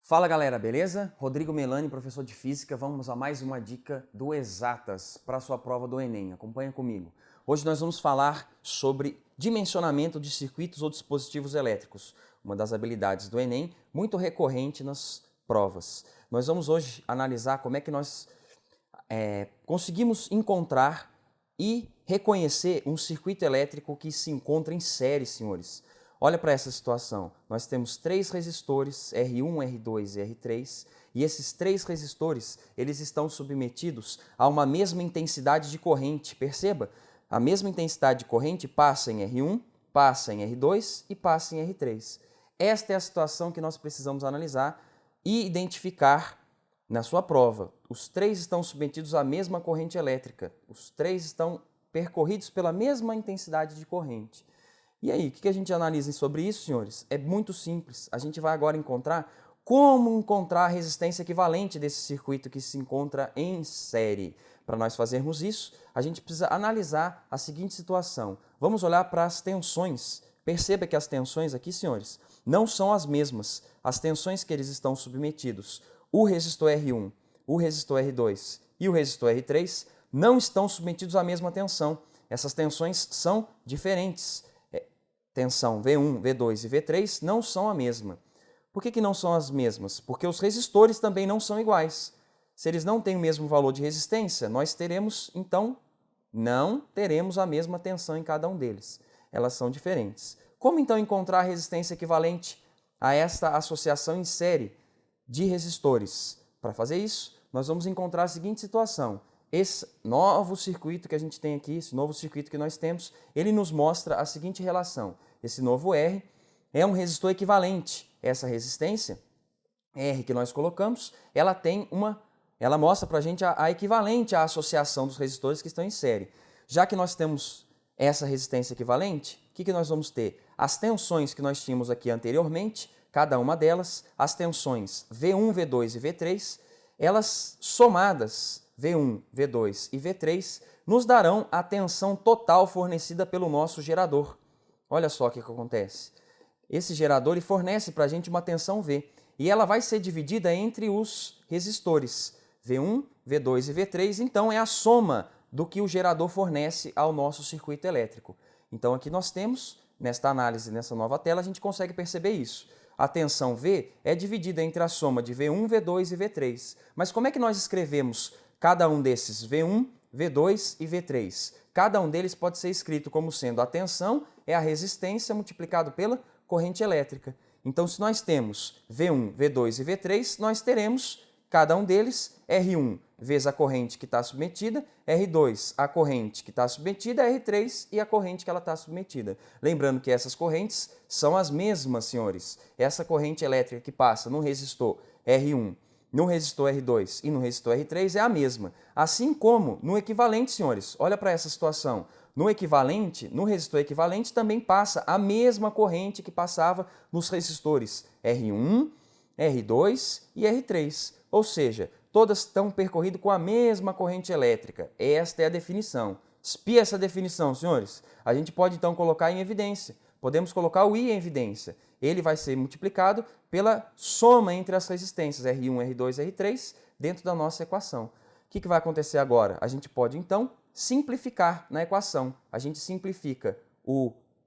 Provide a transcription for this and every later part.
Fala galera, beleza? Rodrigo Melani, professor de Física. Vamos a mais uma dica do Exatas para a sua prova do Enem. Acompanha comigo. Hoje nós vamos falar sobre dimensionamento de circuitos ou dispositivos elétricos, uma das habilidades do Enem, muito recorrente nas provas. Nós vamos hoje analisar como é que nós conseguimos encontrar e reconhecer um circuito elétrico que se encontra em série, senhores. Olha para essa situação, nós temos três resistores, R1, R2 e R3, e esses três resistores, eles estão submetidos a uma mesma intensidade de corrente. Perceba, a mesma intensidade de corrente passa em R1, passa em R2 e passa em R3. Esta é a situação que nós precisamos analisar e identificar na sua prova. Os três estão submetidos à mesma corrente elétrica, os três estão percorridos pela mesma intensidade de corrente. E aí, o que a gente analisa sobre isso, senhores? É muito simples. A gente vai agora encontrar como encontrar a resistência equivalente desse circuito que se encontra em série. Para nós fazermos isso, a gente precisa analisar a seguinte situação. Vamos olhar para as tensões. Perceba que as tensões aqui, senhores, não são as mesmas. As tensões que eles estão submetidos, o resistor R1, o resistor R2 e o resistor R3, não estão submetidos à mesma tensão. Essas tensões são diferentes. Tensão V1, V2 e V3 não são a mesma. Por que não são as mesmas? Porque os resistores também não são iguais. Se eles não têm o mesmo valor de resistência, nós teremos, então, não teremos a mesma tensão em cada um deles. Elas são diferentes. Como então encontrar a resistência equivalente a esta associação em série de resistores? Para fazer isso, nós vamos encontrar a seguinte situação. Esse novo circuito que a gente tem aqui, esse novo circuito que nós temos, ele nos mostra a seguinte relação. Esse novo R é um resistor equivalente. Essa resistência, R que nós colocamos, ela mostra para a gente a equivalente à associação dos resistores que estão em série. Já que nós temos essa resistência equivalente, o que nós vamos ter? As tensões que nós tínhamos aqui anteriormente, cada uma delas, as tensões V1, V2 e V3, elas somadas, V1, V2 e V3, nos darão a tensão total fornecida pelo nosso gerador. Olha só o que acontece. Esse gerador ele fornece para a gente uma tensão V, e ela vai ser dividida entre os resistores, V1, V2 e V3, então é a soma do que o gerador fornece ao nosso circuito elétrico. Então aqui nós temos, nesta análise, nessa nova tela, a gente consegue perceber isso. A tensão V é dividida entre a soma de V1, V2 e V3. Mas como é que nós escrevemos cada um desses V1, V2 e V3? Cada um deles pode ser escrito como sendo a tensão é a resistência multiplicado pela corrente elétrica. Então, se nós temos V1, V2 e V3, nós teremos cada um deles R1 vezes a corrente que está submetida, R2 a corrente que está submetida, R3 e a corrente que ela está submetida. Lembrando que essas correntes são as mesmas, senhores. Essa corrente elétrica que passa no resistor R1, no resistor R2 e no resistor R3 é a mesma. Assim como no equivalente, senhores, olha para essa situação. No equivalente, no resistor equivalente também passa a mesma corrente que passava nos resistores R1, R2 e R3. Ou seja, todas estão percorridas com a mesma corrente elétrica. Esta é a definição. Espia essa definição, senhores. A gente pode então colocar em evidência. Podemos colocar o I em evidência. Ele vai ser multiplicado pela soma entre as resistências R1, R2 e R3 dentro da nossa equação. O que vai acontecer agora? A gente pode então simplificar na equação. A gente simplifica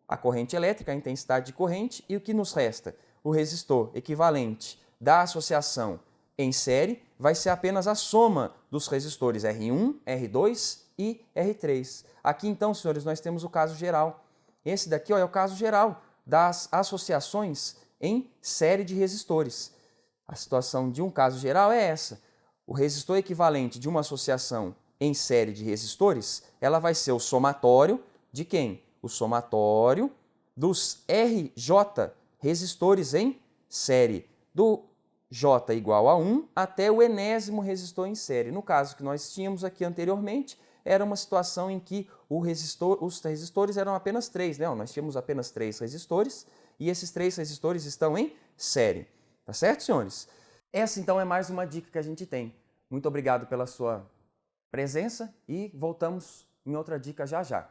a corrente elétrica, a intensidade de corrente, e o que nos resta? O resistor equivalente da associação em série vai ser apenas a soma dos resistores R1, R2 e R3. Aqui então, senhores, nós temos o caso geral. Esse daqui é o caso geral das associações em série de resistores. A situação de um caso geral é essa. O resistor equivalente de uma associação em série de resistores, ela vai ser o somatório de quem? O somatório dos RJ resistores em série, do J igual a 1 até o enésimo resistor em série. No caso que nós tínhamos aqui anteriormente, era uma situação em que os resistores eram apenas 3, né? Nós tínhamos apenas 3 resistores e esses 3 resistores estão em série. Tá certo, senhores? Essa então é mais uma dica que a gente tem. Muito obrigado pela sua presença e voltamos em outra dica já já.